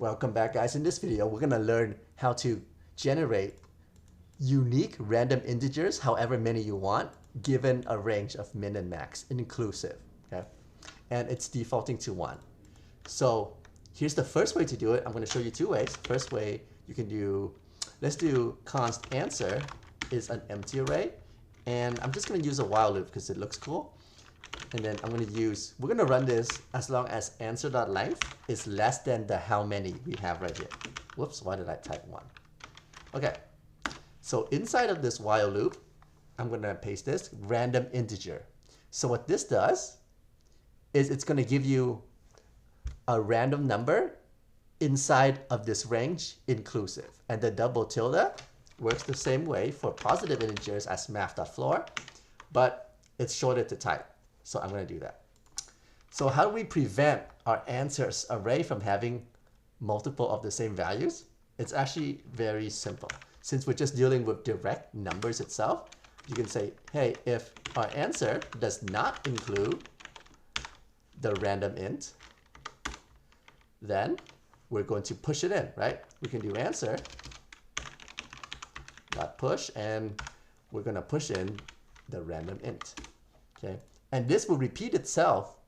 Welcome back, guys. In this video, we're going to learn how to generate unique random integers, however many you want, given a range of min and max, inclusive. Okay, and it's defaulting to 1. So here's the first way to do it. I'm going to show you two ways. First way, you can do, let's do const answer is an empty array. And I'm just going to use a while loop because it looks cool. And then I'm going to use, we're going to run this as long as answer.length is less than the how many we have right here. Whoops, why did I type 1? Okay, so inside of this while loop, I'm going to paste this random integer. So what this does is it's going to give you a random number inside of this range inclusive. And the double tilde works the same way for positive integers as math.floor, but it's shorter to type. So I'm going to do that. So how do we prevent our answers array from having multiple of the same values? It's actually very simple. Since we're just dealing with direct numbers itself, you can say, hey, if our answer does not include the random int, then we're going to push it in, right? We can do answer dot push, and we're going to push in the random int. Okay, and this will repeat itself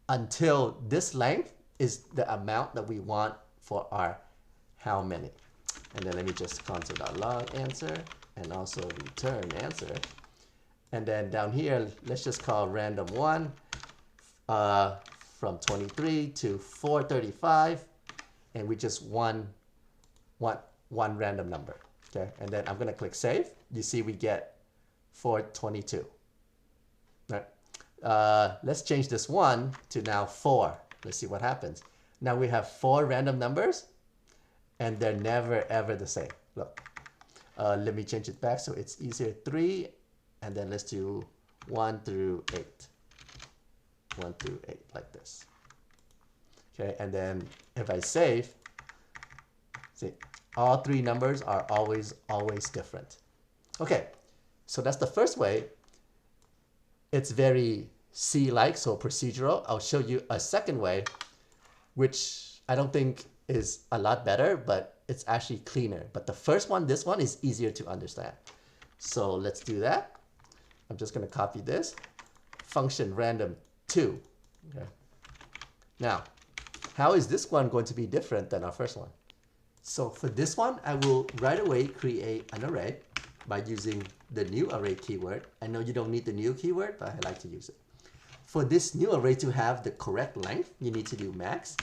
until this length is the amount that we want for our how many. And then let me just console.log answer and also return answer. And then down here, let's just call random 1 from 23 to 435, and we just want one random number. Okay, and then I'm going to click save. You see we get 422. Right. Let's change this 1 to now 4. Let's see what happens. Now we have 4 random numbers, and they're never ever the same. Look, let me change it back so it's easier. 3, and then let's do 1 through 8. 1 through 8 like this. Okay, and then if I save, see, all 3 numbers are always different. Okay, so that's the first way. It's very C-like, so procedural. I'll show you a second way, which I don't think is a lot better, but it's actually cleaner. But the first one, this one, is easier to understand. So let's do that. I'm just going to copy this. Function random2. Okay. Now, how is this one going to be different than our first one? So for this one, I will right away create an array by using the new array keyword. I know you don't need the new keyword, but I like to use it. For this new array to have the correct length, you need to do max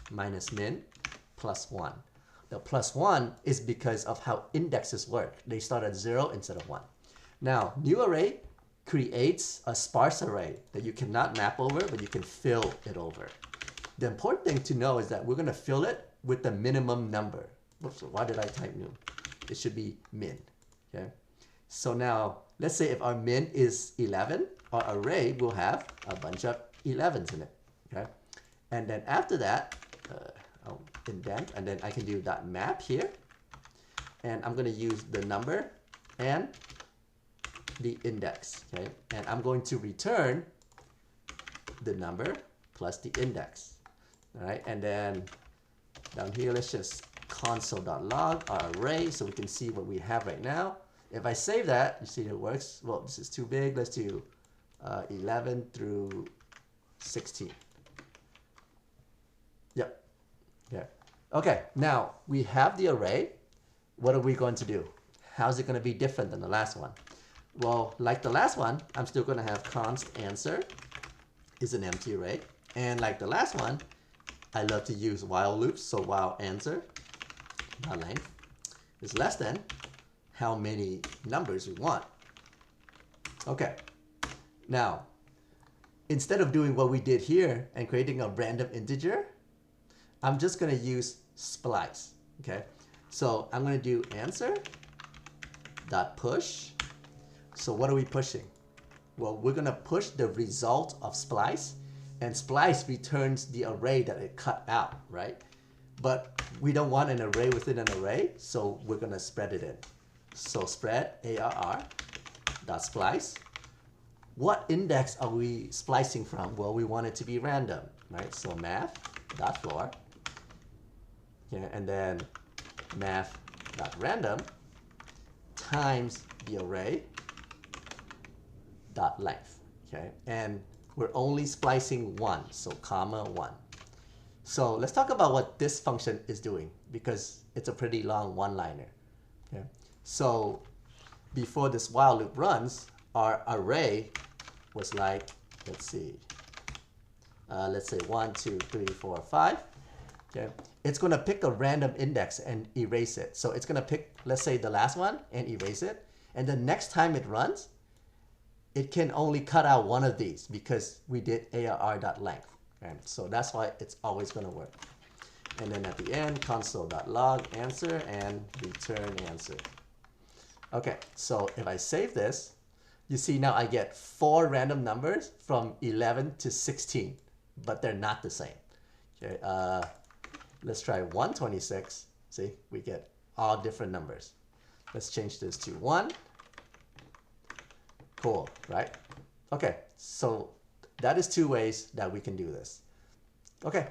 minus min plus 1. The plus 1 is because of how indexes work. They start at 0 instead of 1. Now, new array creates a sparse array that you cannot map over, but you can fill it over. The important thing to know is that we're going to fill it with the minimum number. Whoops, why did I type new? It should be min. Okay. So now, let's say if our min is 11, our array will have a bunch of 11s in it. Okay. And then after that, I'll indent, and then I can do .map here. And I'm going to use the number and the index. Okay. And I'm going to return the number plus the index. All right. And then down here, let's just console.log our array so we can see what we have right now. If I save that, you see it works. Well, this is too big. Let's do 11 through 16. Yep. Yeah. Okay. Now we have the array. What are we going to do? How's it going to be different than the last one? Well, like the last one, I'm still going to have const answer is an empty array. And like the last one, I love to use while loops. So while answer length is less than how many numbers we want. Okay. Now, instead of doing what we did here and creating a random integer, I'm just going to use splice. Okay. So I'm going to do answer dot push. So what are we pushing? Well, we're going to push the result of splice, and splice returns the array that it cut out, right? But we don't want an array within an array, so we're going to spread it in. So spread arr dot splice. What index are we splicing from? Well, we want it to be random, right? So math dot floor Okay, and then math.random times the array dot length. Okay, and we're only splicing 1, so comma 1. So let's talk about what this function is doing, because it's a pretty long one-liner. Okay, so before this while loop runs, our array was like, let's say 1, 2, 3, 4, 5. Okay, it's going to pick a random index and erase it. So it's going to pick, let's say, the last one and erase it. And the next time it runs, it can only cut out one of these because we did arr.length. Okay, so that's why it's always going to work. And then at the end, console.log answer and return answer. Okay, so if I save this, you see now I get 4 random numbers from 11 to 16, but they're not the same. Okay, let's try 126. See, we get all different numbers. Let's change this to 1. Cool, right? Okay, so that is 2 ways that we can do this. Okay.